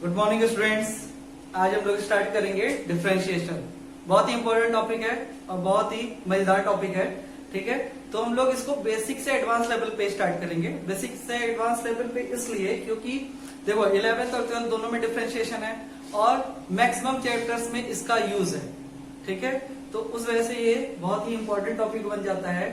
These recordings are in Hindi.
Good morning students. आज हम लोग स्टार्ट करेंगे डिफरेंशिएशन। बहुत ही इंपॉर्टेंट टॉपिक है और बहुत ही मजेदार टॉपिक है। ठीक है, तो हम लोग इसको बेसिक से एडवांस लेवल पे स्टार्ट करेंगे। बेसिक से एडवांस लेवल पे इसलिए क्योंकि देखो 11th और 12th दोनों में डिफरेंशिएशन है और मैक्सिमम चैप्टर्स में इसका यूज है। ठीक है, तो उस वजह से ये बहुत ही इंपॉर्टेंट टॉपिक बन जाता है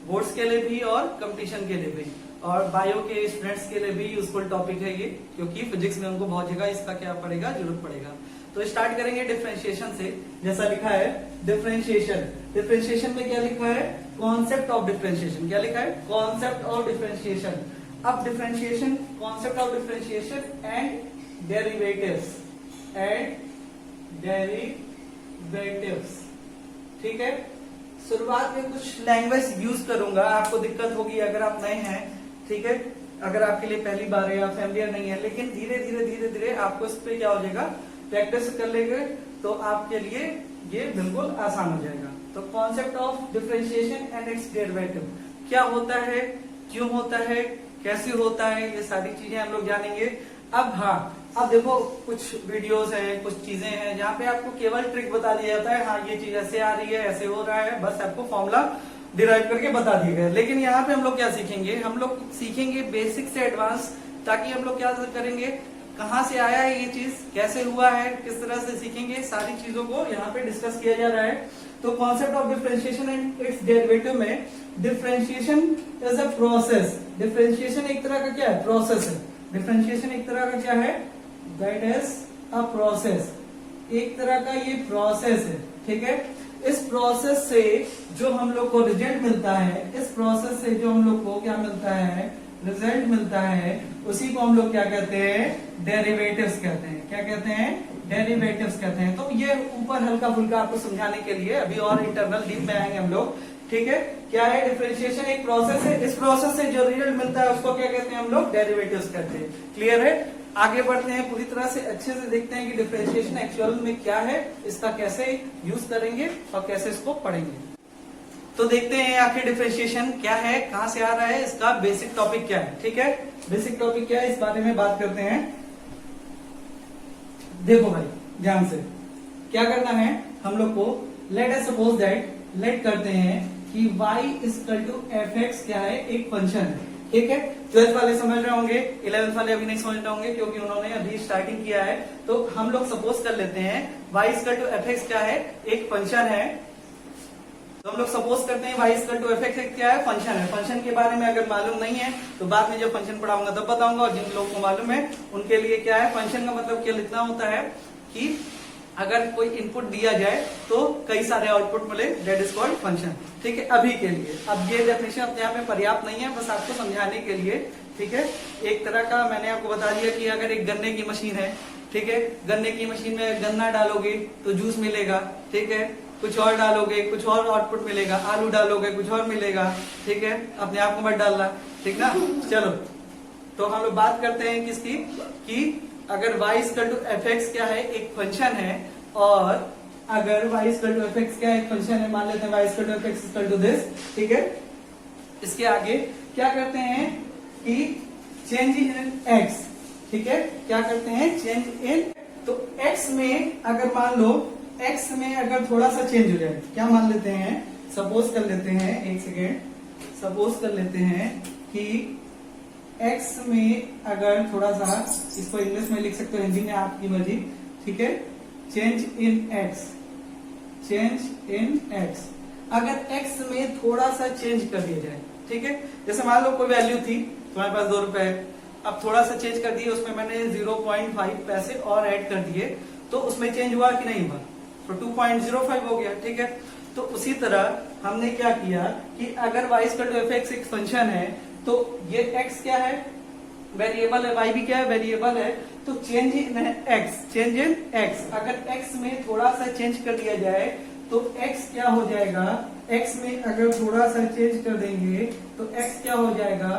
बोर्ड्स के लिए भी और कंपटीशन के लिए भी, और बायो के स्टूडेंट्स के लिए भी यूजफुल टॉपिक है ये, क्योंकि फिजिक्स में उनको बहुत जगह इसका क्या पड़ेगा, जरूरत पड़ेगा। तो स्टार्ट करेंगे डिफरेंशिएशन से। जैसा लिखा है डिफरेंशिएशन, डिफरेंशिएशन में क्या लिखा है, कॉन्सेप्ट ऑफ डिफरेंशिएशन। क्या लिखा है, कॉन्सेप्ट ऑफ डिफरेंशिएशन। अब differentiation, concept of differentiation and derivatives, ठीक है। शुरुआत में कुछ लैंग्वेज यूज करूंगा, आपको दिक्कत होगी अगर आप नए हैं। ठीक है, अगर आपके लिए पहली बार है या फैमिलियर नहीं है, लेकिन धीरे धीरे आपको इस पे क्या हो जाएगा, प्रैक्टिस कर लेंगे तो आपके लिए ये बिल्कुल आसान हो जाएगा। तो concept of differentiation and its derivative, क्या होता है, क्यों होता है, कैसे होता है, ये सारी चीजें हम लोग जानेंगे। अब देखो कुछ वीडियोस हैं, कुछ चीजें हैं जहाँ पे आपको केवल ट्रिक बता दिया जाता है, हाँ ये चीज ऐसे आ रही है, ऐसे हो रहा है, बस आपको फॉर्मूला डिराइव करके बता दिया गया। लेकिन यहाँ पे हम लोग क्या सीखेंगे, हम लोग सीखेंगे बेसिक से एडवांस, ताकि हम लोग क्या करेंगे, कहाँ से आया है ये चीज, कैसे हुआ है, किस तरह से सीखेंगे, सारी चीजों को यहाँ पे डिस्कस किया जा रहा है। तो concept of differentiation and its derivative में differentiation is a process. Differentiation एक तरह का क्या है, प्रोसेस है। डिफरेंशिएशन एक तरह का क्या है, दैट इज अ प्रोसेस, एक तरह का ये प्रोसेस है। ठीक है, इस प्रोसेस से जो हम लोग को रिजल्ट मिलता है, इस प्रोसेस से जो हम लोग को क्या मिलता है, रिजल्ट मिलता है, उसी को हम लोग क्या कहते हैं, डेरिवेटिव्स कहते हैं। क्या कहते हैं, डेरिवेटिव्स कहते हैं। तो ये ऊपर हल्का फुल्का आपको समझाने के लिए, अभी और इंटरनल डीप में आएंगे हम लोग। ठीक है, क्या है, डिफरेंशिएशन एक प्रोसेस है, इस प्रोसेस से जो रिजल्ट मिलता है उसको क्या कहते हैं हम लोग, डेरिवेटिव्स कहते हैं। क्लियर है, आगे बढ़ते हैं, पूरी तरह से अच्छे से देखते हैं कि डिफरेंशिएशन एक्चुअल में क्या है, इसका कैसे यूज करेंगे और कैसे इसको पढ़ेंगे। तो देखते हैं आखिर डिफरेंशिएशन क्या है, कहां से आ रहा है, इसका बेसिक टॉपिक क्या है। ठीक है, बेसिक टॉपिक क्या है, इस बारे में बात करते हैं। देखो भाई ध्यान से, क्या करना है हम लोग को, let us suppose that, let करते हैं कि y इक्वल टू fx क्या है, एक फंक्शन है। ठीक है, 12th वाले समझ रहे होंगे, 11th वाले अभी नहीं समझ रहे होंगे क्योंकि उन्होंने अभी स्टार्टिंग किया है। तो हम लोग सपोज कर लेते हैं y इक्वल टू fx क्या है, एक फंक्शन है। तो हम लोग सपोज करते हैं y इक्वल टू fx क्या है, फंक्शन है। फंक्शन के बारे में अगर मालूम नहीं है तो बाद में जब फंक्शन पढ़ाऊंगा तब बताऊंगा, और जिन लोगों को मालूम है उनके लिए क्या है, फंक्शन का मतलब क्या लिखना होता है कि अगर कोई इनपुट दिया जाए तो कई सारे आउटपुट मिले, दैट इज कॉल्ड फंक्शन। ठीक है, अभी के लिए, अब ये डेफिनेशन अपने आप में पर्याप्त नहीं है, बस आपको समझाने के लिए। ठीक है, एक तरह का मैंने आपको बता दिया कि अगर एक गन्ने की मशीन है, ठीक है, गन्ने की मशीन में गन्ना डालोगे तो जूस मिलेगा। ठीक है, कुछ और डालोगे कुछ और आउटपुट मिलेगा, आलू डालोगे कुछ और मिलेगा। ठीक है, अपने आप को मत डालना, ठीक ना। चलो, तो हम लोग बात करते हैं किसकी, कि अगर y इक्वल टू fx क्या है, एक फंक्शन है, और अगर y इक्वल टू fx क्या है, एक फंक्शन है, मान लेते हैं y equal to fx equal to this. ठीक है, इसके आगे क्या करते हैं कि चेंज इन x। ठीक है, क्या करते हैं, चेंज इन, तो x में अगर मान लो, x में अगर थोड़ा सा चेंज हो जाए, क्या मान लेते हैं, सपोज कर लेते हैं, एक सेकेंड, सपोज कर लेते हैं कि x में अगर थोड़ा सा, इसको इंग्लिश में लिख सकते हो, हिंदी में आपकी मर्जी। ठीक है, change in x, change in x, अगर x में थोड़ा सा चेंज कर दिया जाए। ठीक है, जैसे मान लो कोई वैल्यू थी, तुम्हारे पास 2 रुपए है, अब थोड़ा सा चेंज कर दिए, उसमें मैंने 0.5 पैसे और ऐड कर दिए, तो उसमें चेंज हुआ कि नहीं हुआ, तो 2.05 हो गया। ठीक है, तो उसी तरह हमने क्या किया कि अगर y इक्वल टू fx एक फंक्शन है, तो ये x क्या है, वेरिएबल है, y भी क्या है, वेरिएबल है, तो change in x, change in x, अगर x में थोड़ा सा चेंज कर दिया जाए तो x क्या हो जाएगा, x में अगर थोड़ा सा चेंज कर देंगे तो x क्या हो जाएगा,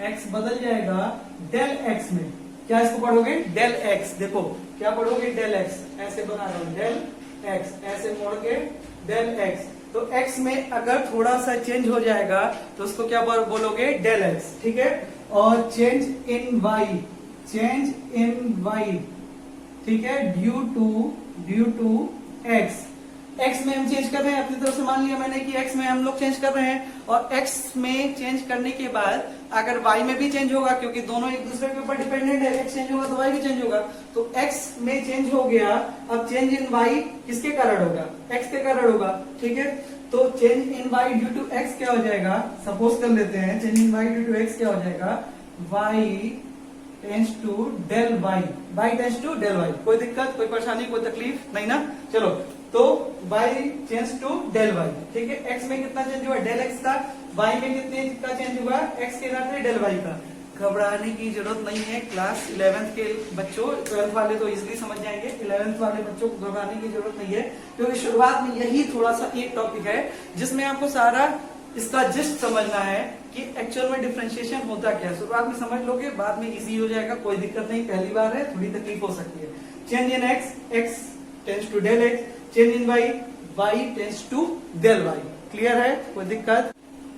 x बदल जाएगा डेल x में। क्या इसको पढ़ोगे, डेल x, देखो क्या पढ़ोगे, डेल x, ऐसे बना रहा हूं, डेल x, ऐसे मोड़ के डेल x, तो x में अगर थोड़ा सा चेंज हो जाएगा तो उसको क्या बोलोगे, डेल x। ठीक है, और change in y, change in y, ठीक है, ड्यू टू एक्स। एक्स में हम चेंज कर रहे हैं अपनी तरफ से, मान लिया मैंने कि एक्स में हम लोग चेंज कर रहे हैं, और एक्स में चेंज करने के बाद अगर वाई में भी चेंज होगा, क्योंकि दोनों एक दूसरे के ऊपर डिपेंडेंट है, एक्स चेंज होगा तो वाई भी चेंज होगा, तो एक्स में चेंज हो गया। अब चेंज इन वाई किसके कारण होगा? एक्स के कारण होगा, ठीक है। तो change in y due to x क्या हो जाएगा? सपोज कर लेते हैं change in y due to x क्या हो जाएगा? Y tends to del y, y tends to del y. कोई दिक्कत, कोई परेशानी, कोई तकलीफ नहीं ना? चलो, तो y change to del y, ठीक है। x में कितना चेंज हुआ? डेल x का। y में कितने का चेंज हुआ? x के साथ डेल y का। घबराने की जरूरत नहीं है क्लास 11th के बच्चों, 12th वाले तो इजिली समझ जाएंगे, 11th वाले बच्चों को घबराने की जरूरत नहीं है, क्योंकि शुरुआत में यही थोड़ा सा एक टॉपिक है जिसमें आपको सारा इसका जिस्ट समझना है कि एक्चुअल में डिफरेंशिएशन होता क्या है। शुरुआत में समझ लोगे, बाद में इजी हो जाएगा, कोई दिक्कत नहीं। पहली बार है, थोड़ी तकलीफ हो सकती है। Change in x tends to del x, change in y tends to del y। Clear है? कोई दिक्कत?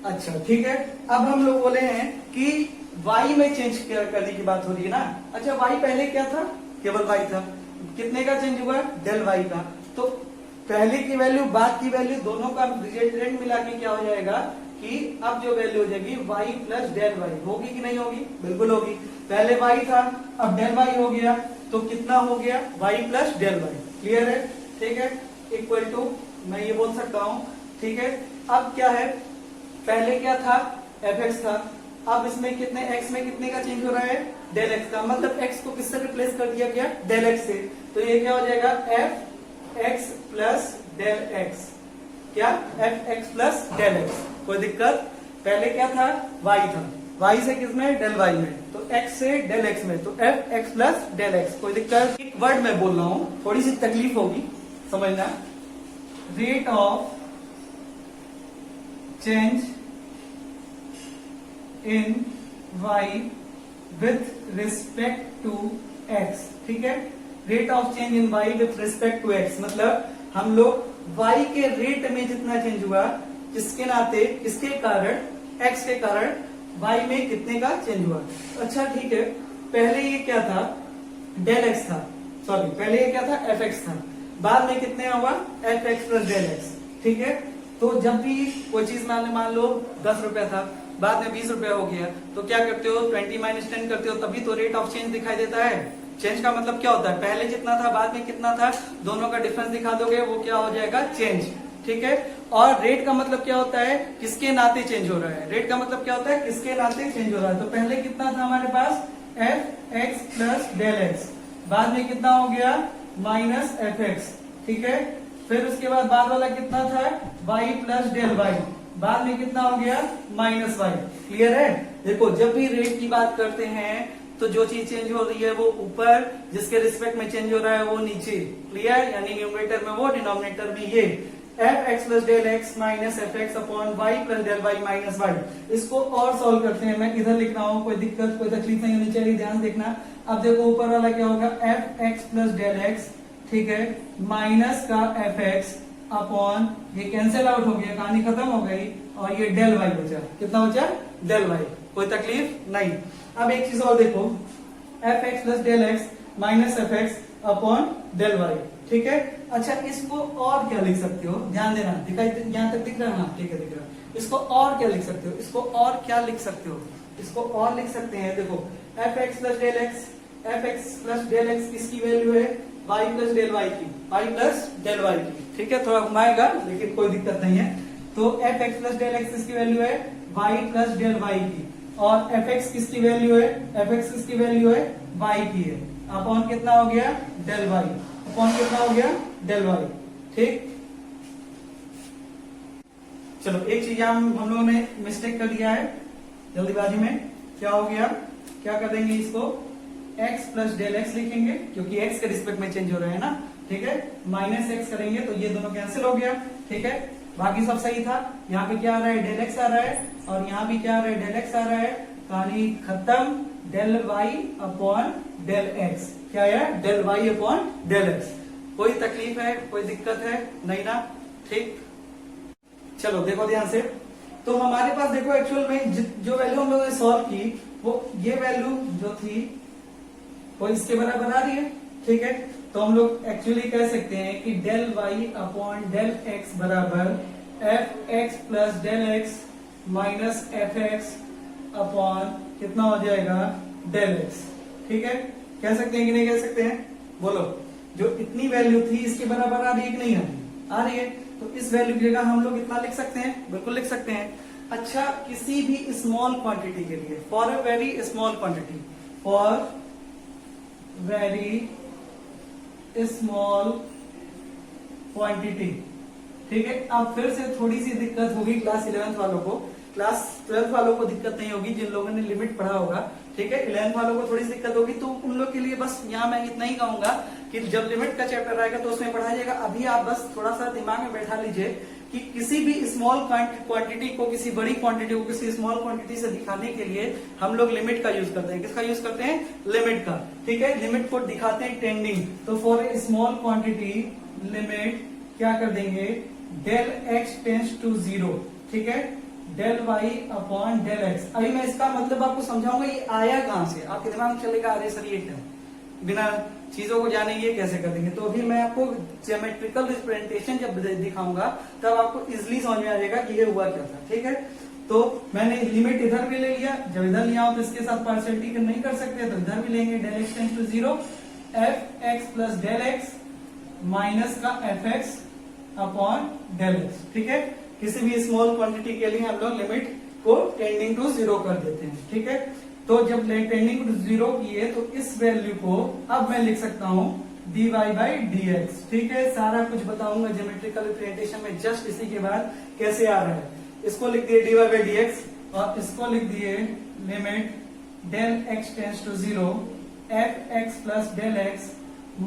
अच्छा, ठीक है। अब हम लोग बोले हैं कि y में चेंज करने की बात हो रही है ना। अच्छा, y पहले क्या था? केवल y था। कितने का चेंज हुआ? डेल y का। तो पहले की वैल्यू, बाद की वैल्यू, दोनों का रिजल्टेंट मिला के क्या हो जाएगा कि अब जो वैल्यू हो जाएगी y प्लस डेल y। होगी कि नहीं होगी? बिल्कुल होगी। पहले y था, अब डेल y हो गया, तो कितना हो गया? y plus del y। Clear है? ठीक है। इक्वल टू, मैं ये बोल सकता हूं, ठीक है। अब क्या है? पहले क्या था? fx था। अब इसमें कितने, x में कितने का चेंज हो रहा है? डेल x का। मतलब x को किससे रिप्लेस कर दिया गया? डेल x से। तो ये क्या हो जाएगा? fx plus del x। क्या? fx plus del x। कोई दिक्कत? पहले क्या था? y था। y से किसमें? डेल y में। तो x से डेल x में, तो fx प्लस डेल x। कोई दिक्कत? एक वर्ड में बोल रहा हूं, थोड़ी सी तकलीफ होगी समझना। Rate of change in y with respect to x, ठीक है। Rate of change in y with respect to x, मतलब हम लोग y के रेट में जितना चेंज हुआ, जिसके नाते, किसके कारण? x के कारण y में कितने का चेंज हुआ। अच्छा, ठीक है। पहले ये क्या था? डेल x था, सॉरी, पहले ये क्या था? fx था। बाद में कितने हुआ? fx प्लस डेल x, ठीक है। तो जब भी कोई चीज मान लो 10 रुपया था, बाद में 20 रुपया हो गया, तो क्या करते हो? 20 माइनस 10 करते हो, तभी तो रेट ऑफ चेंज दिखाई देता है। चेंज का मतलब क्या होता है? पहले जितना था, बाद में कितना था, दोनों का डिफरेंस दिखा दोगे, वो क्या हो जाएगा? चेंज, ठीक है। और रेट का मतलब क्या होता है? किसके नाते चेंज हो रहा है। रेट का मतलब क्या होता है? किसके नाते चेंज हो रहा है। तो पहले कितना था हमारे पास? fx प्लस डेल x, बाद में कितना हो गया? माइनस fx, ठीक है। फिर उसके बाद वाला कितना था? y प्लस डेल y, बाद में कितना हो गया? Minus y। क्लियर है? देखो, जब भी रेट की बात करते हैं तो जो चीज चेंज हो रही है वो ऊपर, जिसके रिस्पेक्ट में चेंज हो रहा है वो नीचे। क्लियर? यानी न्यूमरेटर में वो, डिनोमिनेटर में ये। fx plus del x minus fx upon y plus del y minus y। इसको और सॉल्व करते हैं, मैं इधर लिख रहा हूं, कोई दिक्कत, कोई तकलीफ नहीं होनी चाहिए, ध्यान देखना। अब देखो ऊपर वाला क्या होगा? fx प्लस डेल x, ठीक है, माइनस का fx अपॉन, ये कैंसिल आउट हो गया, कहानी खत्म हो गई, और ये डेल y बचा। कितना बचा? Del y। कोई तकलीफ नहीं। अब एक चीज और देखो, fx plus del x minus fx upon del y, ठीक है। अच्छा, इसको और क्या लिख सकते हो? ध्यान देना, दिखाई, यहां तक दिख रहा है ना? ठीक है, दिख रहा है। इसको और क्या लिख सकते हो? इसको और क्या लिख सकते हो? इसको और लिख सकते हैं, देखो, fx plus del x, fx plus del x किसकी वैल्यू है? y प्लस डेल y की, y प्लस डेल y की, ठीक है। थोड़ा घुमाएगा लेकिन कोई दिक्कत नहीं है। तो fx प्लस डेल x किसकी वैल्यू है? y प्लस डेल y की, और fx किसकी वैल्यू है? fx किसकी वैल्यू है? y की है। अपॉन कितना हो गया? Del y। अपॉन कितना हो गया? डेल y, ठीक। चलो, एक चीज हम लोगों ने मिस्टेक कर दिया है जल्दीबाजी में। क्या हो गया? क्या कर देंगे इसको? x प्लस डेल x लिखेंगे, क्योंकि x के रिस्पेक्ट में चेंज हो रहा है ना, ठीक है। माइनस x करेंगे तो ये दोनों कैंसिल हो गया, ठीक है। बाकी सब सही था। यहाँ पे क्या आ रहा है? डेल x आ रहा है, और यहाँ भी क्या आ रहा है? डेल x आ रहा है। कहानी खत्म। Del y upon del x, क्या है? Del y upon del x। कोई तकलीफ है, कोई दिक्कत है? नहीं ना? ठीक। चलो देखो ध्यान से, तो हमारे पास देखो एक्चुअल में जो वैल्यू हम लोगों ने सॉल्व की, वो ये वैल्यू जो थी वो इसके बराबर आ रही है, ठीक है। तो हम लोग एक्चुअली कह सकते हैं कि del Y upon del X बराबर F x plus del x minus F x upon कितना हो जाएगा डेल एक्स, ठीक है। कह सकते हैं कि नहीं कह सकते हैं, बोलो। जो इतनी वैल्यू थी इसके बराबर आ रही है कि नहीं आ रही है, तो इस वैल्यू की जगह हम लोग इतना लिख सकते हैं, बिल्कुल लिख सकते हैं। अच्छा, किसी भी स्मॉल क्वांटिटी के लिए, for a very small quantity, for very small quantity, ठीक है। अब फिर से थोड़ी सी दिक्कत होगी क्लास 11th वालों को, क्लास 12th वालों को दिक्कत नहीं होगी जिन लोगों ने लिमिट पढ़ा होगा, ठीक है। 11th वालों को थोड़ी सी दिक्कत होगी, तो उन लोग के लिए बस यहाँ मैं इतना ही कहूंगा कि जब लिमिट का चैप्टर आएगा तो उसमें पढ़ा जाएगा। अभी आप बस थोड़ा सा दिमाग में बैठा लीजिए कि किसी भी स्मॉल क्वांटिटी को किसी बड़ी क्वांटिटी को किसी स्मॉल क्वांटिटी से दिखाने के लिए हम लोग लिमिट का यूज करते हैं। किसका यूज करते हैं? लिमिट का, ठीक है। लिमिट को दिखाते हैं टेंडिंग, तो for a small quantity limit क्या कर देंगे, डेल एक्स टेंस टू 0, ठीक है, del Y upon del x. अभी मैं इसका मतलब आपको समझाऊंगा ये आया कहां से, आपके दिमाग में चलेगा अरे सर ये क्या, बिना चीजों को जाने ये कैसे कर देंगे। तो अभी मैं आपको ज्योमेट्रिकल रिप्रेजेंटेशन जब दिखाऊंगा तब आपको इजिली समझ में आ जाएगा कि ये हुआ क्या था, ठीक है। तो मैंने लिमिट इधर भी ले लिया, जब इधर लिया हो तो इसके साथ पार्शियलिटी नहीं कर सकते तो इधर भी लेंगे, del x tends to 0 F x plus del x minus का F x upon del x, ठीक है। किसी भी स्मॉल क्वांटिटी के लिए हम लोग लिमिट को टेंडिंग टू 0 कर देते हैं, ठीक है। तो जब टेंडिंग टू 0 किए तो इस वैल्यू को अब मैं लिख सकता हूं dy बाई डी एक्स, ठीक है। सारा कुछ बताऊंगा ज्योमेट्रिकल रिप्रेजेंटेशन में, जस्ट इसी के बाद कैसे आ रहा है। इसको लिख दिए dy बाई डी एक्स और इसको लिख दिए limit del x tends to 0 F x plus del x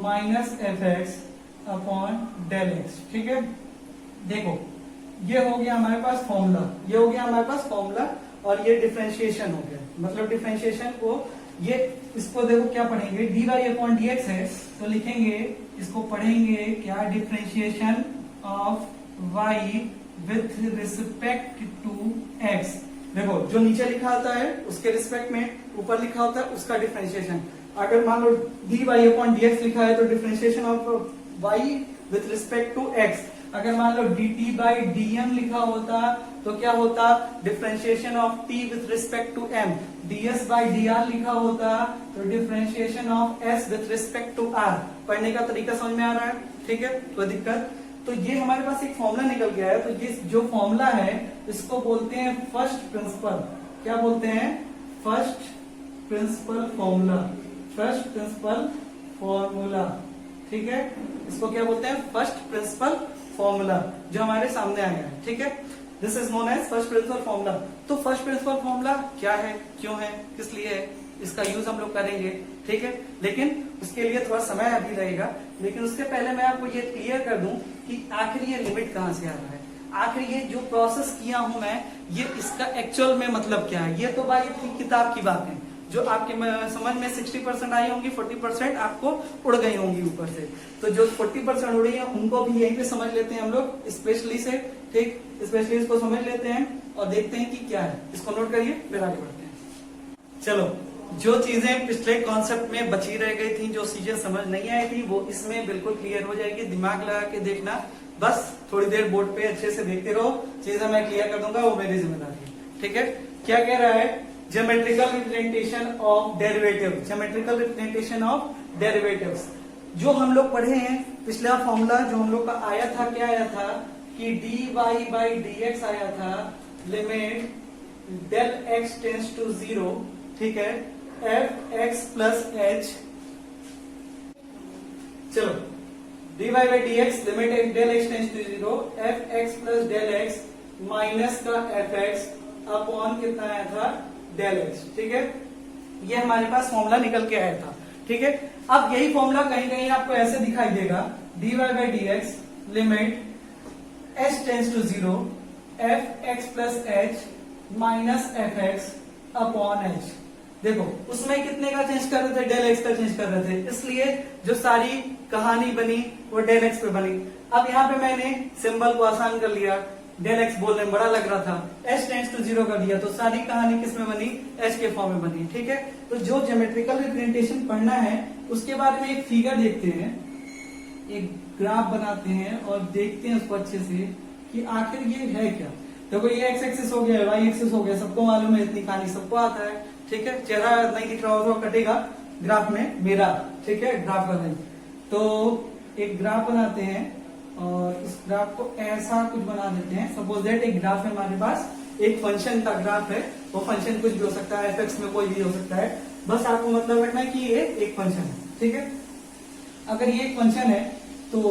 minus F x upon del x, ठीक है। देखो ये हो गया हमारे पास फॉर्मूला, ये हो गया हमारे पास फॉर्मूला और ये डिफरेंशिएशन हो गया। मतलब डिफरेंशिएशन को ये इसको देखो क्या पढ़ेंगे, dy अपॉन डी एक्स है तो लिखेंगे इसको पढ़ेंगे क्या, differentiation of y with respect to x। देखो जो नीचे लिखा होता है उसके रिस्पेक्ट में, ऊपर लिखा होता है उसका डिफरेंशिएशन। अगर मान लो dy अपॉन डी एक्स लिखा है तो differentiation of y with respect to x। अगर मान लो dt बाई dm लिखा होता तो क्या होता, differentiation of t with respect to m। ds by dr लिखा होता तो differentiation of s with respect to r। पढ़ने का तरीका समझ में आ रहा है, ठीक है, कोई दिक्कत। तो ये हमारे पास एक फॉर्मूला निकल गया है, तो ये जो फॉर्मूला है इसको बोलते हैं फर्स्ट प्रिंसिपल। क्या बोलते हैं? First principle formula, first principle formula, ठीक है। इसको क्या बोलते हैं? फर्स्ट प्रिंसिपल फॉर्मूला, जो हमारे सामने आया है, ठीक है। This is known as first principle formula. तो फर्स्ट प्रिंसिपल फॉर्मूला क्या है, क्यों है, किस लिए है, इसका यूज हम लोग करेंगे, ठीक है। लेकिन उसके लिए थोड़ा समय अभी रहेगा, लेकिन उसके पहले मैं आपको ये क्लियर कर दूं कि आखिर ये लिमिट कहां से आ रहा है, आखिर ये जो प्रोसेस किया हूं मैं, ये इसका एक्चुअल में मतलब क्या है। ये तो भाई किताब की बात है, जो आपके समझ में 60% आई होंगी, 40% आपको उड़ गई होंगी ऊपर से। तो जो 40% उड़ी है उनको भी यहीं पे समझ लेते हैं हम लोग स्पेशली से, ठीक। स्पेशली इसको समझ लेते हैं और देखते हैं कि क्या है। इसको नोट करिए, फिर आगे बढ़ते हैं। चलो, जो चीजें पिछले कॉन्सेप्ट में बची रह गई थी, जो चीजें समझ नहीं आई थी, वो इसमें बिल्कुल क्लियर हो जाएगी। दिमाग लगा के देखना, बस थोड़ी देर बोर्ड पे अच्छे से देखते रहो, चीजें मैं क्लियर कर दूंगा, वो मेरी जिम्मेदारी है, ठीक है। क्या कह रहा है? Geometrical representation of derivative, geometrical representation of derivatives. जो हम लोग पढ़े हैं पिछला फॉर्मूला जो हम लोग का आया था, क्या आया था कि dy बाई डी एक्स आया था, limit del x tends to 0, ठीक है, एफ एक्स प्लस एच। चलो, dy by d x limit del x tends to 0 F x plus del x minus का एफ एक्स अपॉन कितना आया था, डेल एक्स, ठीक है। ये हमारे पास फॉर्मूला निकल के आया था, ठीक है। अब यही फॉर्मूला कहीं कहीं आपको ऐसे दिखाई देगा, dy by d x limit h tends to 0 F x plus h minus F x upon h. देखो उसमें कितने का चेंज कर रहे थे, डेल एक्स का चेंज कर रहे थे, इसलिए जो सारी कहानी बनी वो डेल एक्स पे बनी। अब यहाँ पे मैंने सिंबल को आसान कर लिया, डेल एक्स बोलने में बड़ा लग रहा था, एच टेंड्स टू 0 कर दिया, तो सारी कहानी किस में बनी, एच के फॉर्म में बनी। ठीक है, तो जो ज्योमेट्रिकल रिप्रेजेंटेशन पढ़ना है उसके बारे में एक फिगर देखते हैं, एक ग्राफ बनाते हैं और देखते हैं उसको अच्छे से कि आखिर ये है क्या। देखो ये एक्स एक्सिस हो गया, वाई एक्सिस हो गया, सबको मालूम है, इतनी कहानी सबको आता है। ठीक है, चेहरा नहीं दिख रहा हो तो कटेगा ग्राफ में मेरा। ठीक है, ग्राफ का नहीं, तो एक ग्राफ बनाते हैं और इस ग्राफ को ऐसा कुछ बना देते हैं। सपोज दैट एक ग्राफ है हमारे पास, एक फंक्शन का ग्राफ है, वो फंक्शन कुछ भी हो सकता है, एफ में कोई भी हो सकता है, बस आपको मतलब रखना है कि ये एक फंक्शन है। ठीक है, अगर ये एक फंक्शन है तो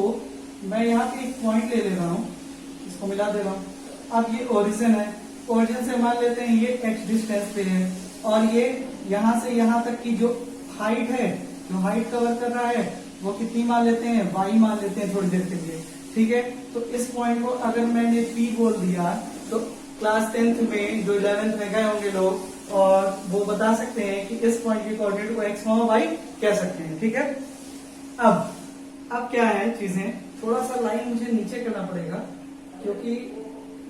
मैं यहाँ पे एक पॉइंट ले रहा हूँ, इसको मिला दे रहा हूँ। अब ये ओरिजिन है, ओरिजिन से मान लेते हैं ये एक्स डिस्टेंस पे है, और ये यहाँ से यहाँ तक की जो हाइट है, जो हाइट कवर कर रहा है वो कितनी मान लेते हैं, y मान लेते हैं थोड़ी देर के लिए। ठीक है, तो इस पॉइंट को अगर मैंने P बोल दिया तो क्लास 10th में जो 11th में गए होंगे लोग और वो बता सकते हैं कि इस पॉइंट के कोऑर्डिनेट को x y कह सकते हैं। ठीक है, अब क्या है चीजें, थोड़ा सा लाइन मुझे नीचे करना पड़ेगा क्योंकि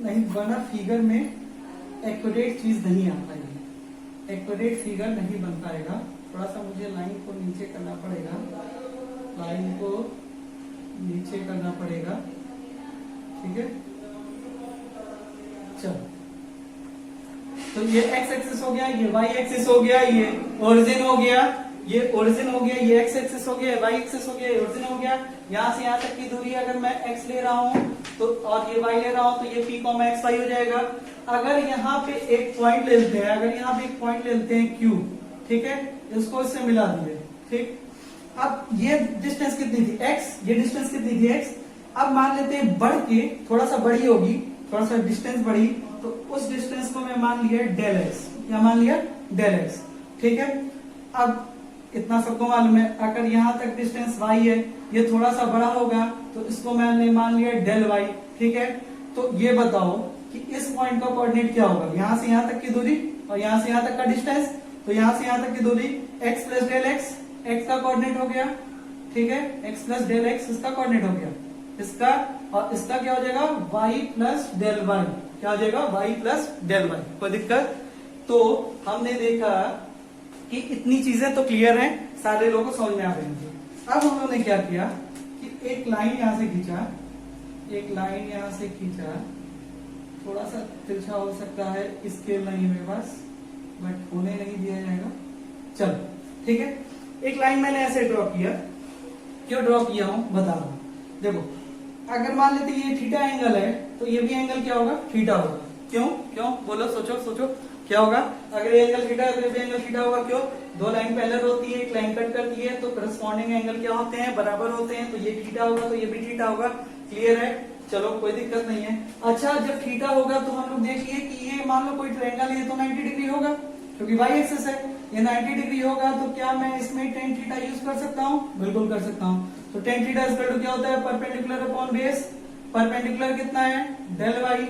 नहीं वरना फिगर में एक्यूरेट चीज नहीं आ पाएगी, एक्यूरेट फिगर नहीं बन पाएगा। थोड़ा सा मुझे लाइन को नीचे करना पड़ेगा, लाइन को नीचे करना पड़ेगा। ठीक है, चलो, तो ये x एक्सिस हो गया, ये y एक्सिस हो गया, ये ओरिजिन हो गया, ये ओरिजिन हो गया, ये x एक्सिस हो गया, y एक्सिस हो गया, ये ओरिजिन हो गया। यहां से यहां तक की दूरी अगर मैं x ले रहा हूं तो और ये y ले रहा हूं तो ये p, x, y हो जाएगा। अगर यहाँ पे एक पॉइंट ले लेते हैं, अगर यहाँ पे एक पॉइंट ले लेते हैं q, ठीक है, इसको इससे मिला दिए। ठीक, अब ये डिस्टेंस कितनी थी x, ये डिस्टेंस कितनी थी x। अब मान लेते हैं बढ़ के थोड़ा सा बड़ी होगी, थोड़ा सा डिस्टेंस बढ़ी, तो उस डिस्टेंस को मैं मान लिया डेल एक्स, क्या मान लिया, डेल एक्स। ठीक है, अब इतना सबको मालूम है, अगर यहां तक डिस्टेंस y है, ये थोड़ा सा बड़ा होगा तो इसको मैंने मान लिया डेल y। ठीक है, तो ये बताओ कि इस पॉइंट का कोऑर्डिनेट क्या होगा, यहां से यहां तक की दूरी और यहां से यहां तक का डिस्टेंस, तो यहां से यहां तक की दूरी x plus del x, x का कोऑर्डिनेट हो गया। ठीक है, x प्लस डेल एक्स इसका कोऑर्डिनेट हो गया, इसका, और इसका क्या हो जाएगा, y प्लस डेल वाई, क्या हो जाएगा, y प्लस डेल वाई। कोई दिक्कत? तो हमने देखा कि इतनी चीजें तो क्लियर हैं, सारे लोगों को समझ में आ रही हैं। अब हम लोगों ने क्या किया कि एक लाइन यहां से खींचा, एक लाइन यहां से खींचा, थोड़ा सा तिरछा हो सकता है, स्केल नहीं है बस, बट होने नहीं दिया जाएगा। चलो ठीक है, एक लाइन मैंने ऐसे ड्रॉ किया, क्यों ड्रॉ किया हूं बता रहा हूं। देखो, अगर मान लेते ये थीटा एंगल है तो ये भी एंगल क्या होगा, थीटा होगा। क्यों क्यों बोलो, सोचो सोचो क्या होगा, अगर ये एंगल थीटा है तो ये भी एंगल थीटा होगा। क्यों, दो लाइन पैरेलल होती है, एक लाइन कट करती है, तो करस्पॉन्डिंग एंगल क्या होते हैं, बराबर होते हैं, तो ये थीटा होगा तो ये भी थीटा होगा। क्लियर है, चलो कोई दिक्कत नहीं है। अच्छा, जब थीटा होगा तो हम लोग देखिए कि ये मान लो कोई ट्रायंगल है तो 90 डिग्री होगा, क्योंकि y एक्सिस है, ये 90 डिग्री होगा, तो क्या मैं इसमें टेन थीटा यूज कर सकता हूँ, बिल्कुल कर सकता हूँ। तो टेन थीटा इक्वल टू क्या होता है, परपेंडिकुलर अपॉन बेस। परपेंडिकुलर कितना है, डेल वाई,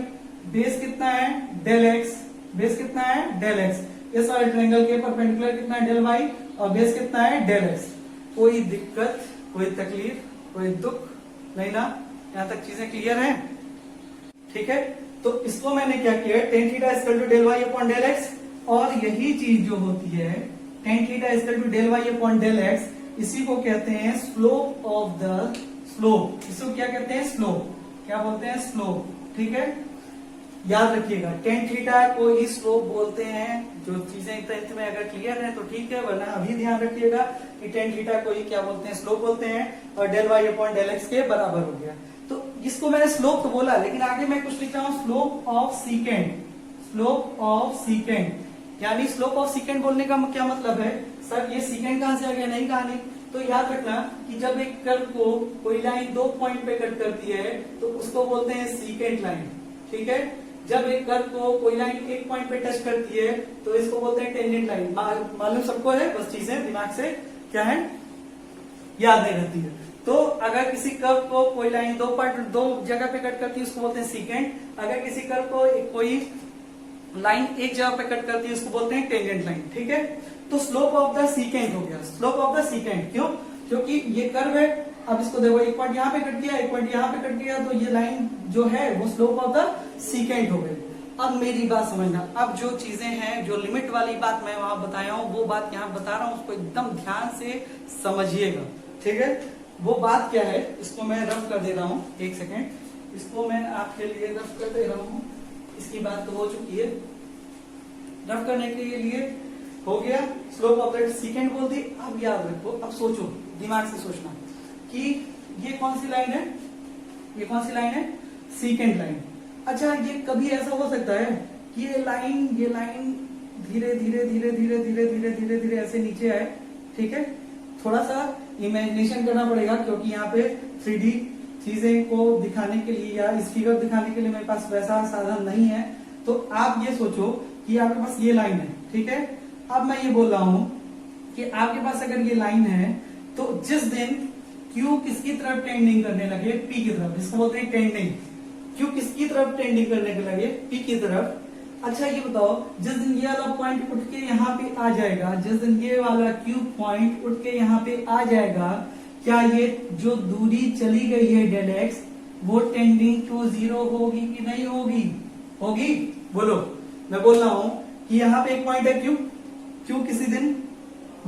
बेस कितना है, डेल एक्स, बेस कितना है, डेल एक्स। इस वाले ट्रायंगल के परपेंडिकुलर कितना है, डेल वाई, और बेस कितना है, डेल एक्स। कोई दिक्कत, कोई तकलीफ, कोई दुख नहीं ना, यहाँ तक चीजें क्लियर हैं। ठीक है, तो इसको मैंने क्या किया, tan theta equal to del Y upon del x, और यही चीज जो होती है tan theta equal to del Y upon del x, इसी को कहते हैं स्लोप ऑफ द स्लोप। इसको क्या कहते हैं, स्लोप, क्या बोलते हैं, स्लोप। ठीक है, याद रखिएगा, टेन थीटा को ही स्लोप बोलते हैं। जो चीजें टेंथ में अगर क्लियर है तो ठीक है, वरना अभी ध्यान रखिएगा कि टेन थीटा को ही क्या बोलते हैं, स्लोप बोलते हैं, और del Y upon del x के बराबर हो गया। तो इसको मैंने स्लोप तो बोला, लेकिन आगे मैं कुछ लिख रहा हूं, स्लोप ऑफ सीकेंड। स्लोप ऑफ सीकेंड, यानी स्लोप ऑफ सीकेंड बोलने का क्या मतलब है, सर ये सीकेंड कहां से आ गया, नहीं कहानी। तो याद रखना कि जब एक कर्व को कोई लाइन दो पॉइंट पे कट करती है तो उसको बोलते हैं सीकेंड लाइन। ठीक है, जब एक कर्व को कोई लाइन एक पॉइंट पे टच करती है तो इसको बोलते हैं टेंजेंट लाइन। मालूम सबको है, बस चीजें दिमाग से क्या है, याद नहीं रहती है। तो अगर किसी कर्व को कोई लाइन दो जगह पे कट करती है उसको बोलते हैं सीकेंड। अगर किसी कर्व को कोई लाइन एक जगह पे कट करती है उसको बोलते हैं टेंजेंट लाइन। ठीक है, तो स्लोप ऑफ द सीकेंड हो गया, स्लोप ऑफ द सीकेंड। क्यों, क्योंकि ये कर्व है, अब इसको देखो, एक पॉइंट यहाँ पे कट किया, एक पॉइंट यहाँ पे कट किया, तो ये लाइन जो है वो स्लोप ऑफ द सीकेंट हो गई। अब मेरी बात समझना, अब जो चीजें हैं, जो लिमिट वाली बात मैं वहां बताया हूं, वो बात यहाँ बता रहा हूं, उसको एकदम ध्यान से समझिएगा, ठीक है। वो बात क्या है, इसको मैं रफ कर दे रहा हूं, एक सेकेंड, इसको मैं आपके लिए रफ कर दे रहा हूं। इसकी बात तो हो चुकी है, रफ करने के लिए हो गया, स्लोप ऑफ दैट सीकेंट बोल दी। अब याद रखो, अब सोचो, दिमाग से सोचना कि ये कौन सी लाइन है, ये कौन सी लाइन है, सीकेंट लाइन। अच्छा, ये कभी ऐसा हो सकता है कि ये लाइन धीरे धीरे धीरे धीरे धीरे धीरे धीरे धीरे ऐसे नीचे आए, ठीक है। थोड़ा सा इमेजिनेशन करना पड़ेगा, क्योंकि यहाँ पे 3D चीजें को दिखाने के लिए या इस फिगर दिखाने के लिए मेरे पास वैसा साधन नहीं है। तो आप ये सोचो कि आपके पास ये लाइन है, ठीक है। अब मैं ये बोल रहा हूं कि आपके पास अगर ये लाइन है, तो जिस दिन Q किसकी तरफ टेंडिंग करने लगे, P की तरफ, जिसको बोलते हैं टेंडिंग, Q किसकी तरफ टेंडिंग करने के लगे, P की तरफ। अच्छा ये बताओ, जिस दिन ये वाला पॉइंट उठ के यहाँ पे आ जाएगा, जिस दिन ये वाला Q पॉइंट उठ के यहाँ पे आ जाएगा, क्या ये जो दूरी चली गई है डेल एक्स, वो टेंडिंग टू 0 होगी कि नहीं होगी, होगी? बोलो। मैं बोल रहा हूं कि यहाँ पे एक पॉइंट है Q किसी दिन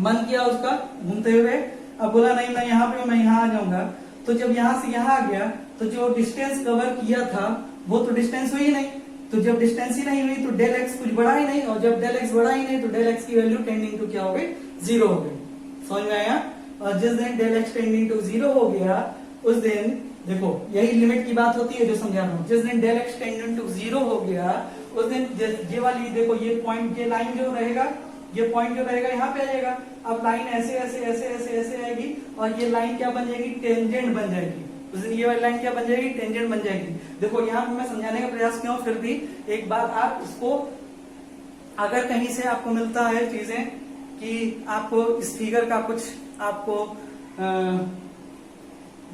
मन किया उसका घूमते हुए, अब बोला नहीं मैं यहाँ पे, मैं यहाँ आ जाऊंगा। तो जब यहाँ से यहाँ आ गया, तो जो डिस्टेंस कवर किया था वो तो डिस्टेंस हुई नहीं। तो जब डिस्टेंस ही नहीं हुई तो डेल एक्स कुछ बढ़ा ही नहीं, और जब डेल एक्स बढ़ा ही नहीं तो डेल एक्स की वैल्यू टेंडिंग टू क्या हो गई, 0 हो गई। समझ में आया? और जिस दिन डेल एक्स टेंडिंग टू 0 हो गया, उस दिन देखो, यही लिमिट की बात होती है जो समझा रहा हूं। जिस दिन डेल एक्स टेंडिंग टू 0 हो गया, उस दिन ये वाली देखो, ये पॉइंट, ये लाइन जो रहेगा, ये पॉइंट जो रहेगा यहाँ पे आ जाएगा। अब लाइन ऐसे ऐसे ऐसे ऐसे ऐसे आएगी, और ये लाइन क्या बन जाएगी, टेंजेंट बन जाएगी। उस दिन ये वाली लाइन क्या बन जाएगी, टेंजेंट बन जाएगी। देखो यहाँ पे मैं समझाने का प्रयास किया हूं, फिर भी एक बात आप इसको, अगर कहीं से आपको मिलता है चीजें कि आपको इस फिगर का कुछ आपको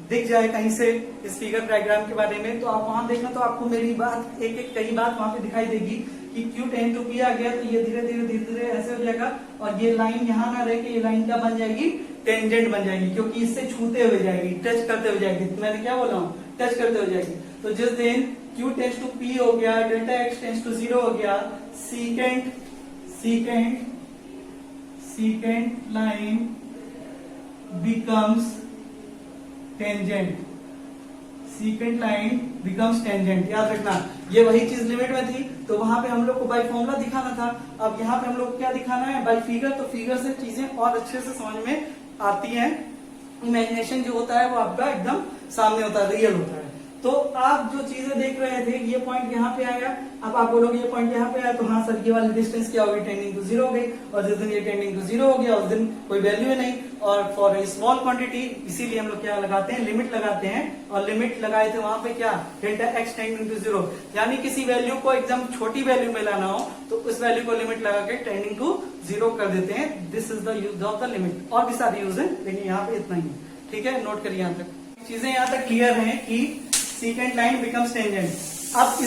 दिख जाए कहीं से इस फिगर डायग्राम के बारे में, तो आप वहां देखना, तो आपको मेरी बात एक एक कई बात वहां पे दिखाई देगी कि Q टेन टू P आ गया, तो ये धीरे धीरे धीरे धीरे ऐसे हो जाएगा, और ये लाइन यहाँ ना रह के ये लाइन क्या बन जाएगी, टेंजेंट बन जाएगी, क्योंकि इससे छूते हुए जाएगी, टच करते हुए जाएगी। तो मैंने क्या बोला हूँ, टच करते हुए जाएगी। तो जिस दिन Q टेंस टू P हो गया, डेल्टा एक्स टेंस टू 0 हो गया, secant line becomes tangent, secant line becomes tangent. याद रखना, ये वही चीज लिमिट में थी, तो वहां पे हम लोग को बाई फॉर्मूला दिखाना था। अब यहाँ पे हम लोग को क्या दिखाना है, बाई फिगर। तो फिगर से चीजें और अच्छे से समझ में आती हैं। इमेजिनेशन जो होता है वो आपका एकदम सामने होता है, रियल होता है। तो आप जो चीजें देख रहे थे, ये पॉइंट यहाँ पे आया, अब आप बोलोगे ये पॉइंट यहाँ पे आया, तो हाँ सर ये वाली डिस्टेंस क्या होगी, टेंडिंग टू 0 हो गई। और जिस दिन ये टेंडिंग टू 0 हो गया, उस दिन कोई वैल्यू है नहीं। और फॉर ए स्मॉल क्वांटिटी, इसीलिए हम लोग क्या लगाते हैं, लिमिट लगाते हैं। और लिमिट लगाए थे वहां पे क्या, डेल्टा एक्स टेंडिंग टू 0, यानी किसी वैल्यू को एकदम छोटी वैल्यू में लाना हो तो उस वैल्यू को लिमिट लगा के टेंडिंग टू 0 कर देते हैं। This is the use of the limit. और भी सारे यूज है, लेकिन यहाँ पे इतना ही है, ठीक है। नोट करिए यहाँ तक, चीजें यहाँ तक क्लियर है कि सीकेंट लाइन बिकम्स टेंजेंट। अब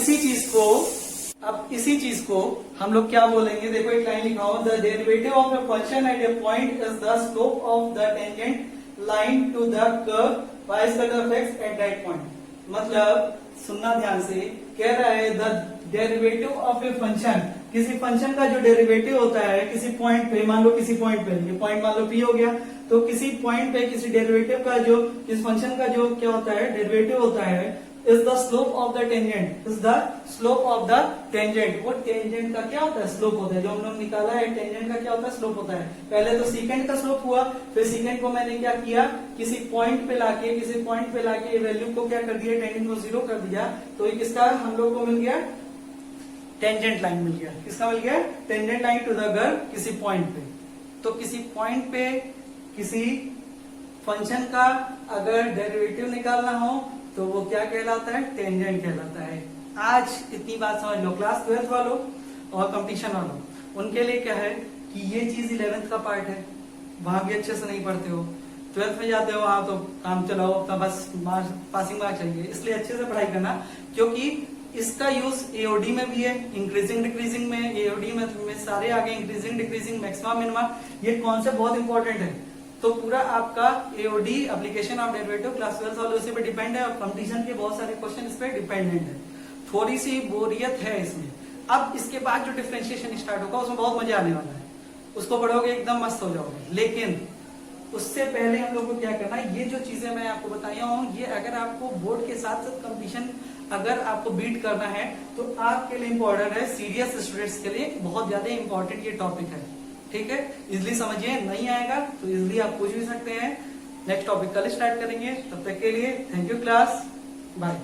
इसी चीज को हम लोग क्या बोलेंगे, देखो एक लाइन लिखा हो, the derivative of a function at a point is the slope of the tangent line to the curve y square of x at that point. मतलब सुनना ध्यान से, कह रहा है the derivative of a function, किसी फंक्शन का जो डेरिवेटिव होता है किसी पॉइंट पे, मान लो किसी पॉइंट पे, ये पॉइंट मान लो P हो गया, तो किसी पॉइंट पे किसी डेरिवेटिव का जो, इस फंक्शन का जो क्या होता है, डेरिवेटिव होता है, is the slope of the tangent, is the slope of the tangent. वो टेंजेंट का क्या होता है, स्लोप होता है। जो हम लोग निकाला है, टेंजेंट का क्या होता है, स्लोप होता है। पहले तो सीकेंट का स्लोप हुआ, फिर सीकेंट को मैंने क्या किया, किसी पॉइंट पे लाके ये वैल्यू को क्या कर दिया, टेंजेंट को 0 कर दिया, तो एक इसका हम लोग को मिल गया, टेंजेंट लाइन मिल गया। किसका मिल गया, tangent line to the curve किसी पॉइंट पे। तो किसी पॉइंट पे किसी फंक्शन का अगर डेरिवेटिव निकालना हो तो वो क्या कहलाता है, टेंजेंट कहलाता है। आज इतनी बात समझ लो, क्लास 12th वालों और कंपटीशन वालों, उनके लिए क्या है कि ये चीज 11th का पार्ट है, वहां भी अच्छे से नहीं पढ़ते हो, 12th में जाते हो वहां तो काम चलाओ अपना, बस पासिंग मार्क चाहिए। इसलिए अच्छे से पढ़ाई करना, क्योंकि इसका यूज एओडी में भी है, इंक्रीजिंग डिक्रीजिंग में, एओडी में सारे आगे इंक्रीजिंग डिक्रीजिंग मैक्सिमम मिनिमम, ये कॉन्सेप्ट बहुत इंपॉर्टेंट है। तो पूरा आपका AOD application of derivative class 12 वाले उसी पे डिपेंड है और कंपटीशन के बहुत सारे क्वेश्चन इस पे डिपेंडेंट है। थोड़ी सी बोरियत है इसमें। अब इसके बाद जो डिफरेंशिएशन स्टार्ट होगा उसमें बहुत मजा आने वाला है, उसको पढ़ोगे एकदम मस्त हो जाओगे। लेकिन उससे पहले हम लोग को क्या करना है, ये जो चीजें मैं आपको बताया हूँ, ये अगर आपको बोर्ड के साथ साथ कंपटीशन अगर आपको बीट करना है तो आपके लिए इंपॉर्टेंट है, सीरियस स्टूडेंट्स के लिए बहुत ज्यादा इंपॉर्टेंट ये टॉपिक है। ठीक है, इजिली समझिए, नहीं आएगा तो इजिली आप पूछ भी सकते हैं। नेक्स्ट टॉपिक कल स्टार्ट करेंगे, तब तक के लिए थैंक यू क्लास, बाय।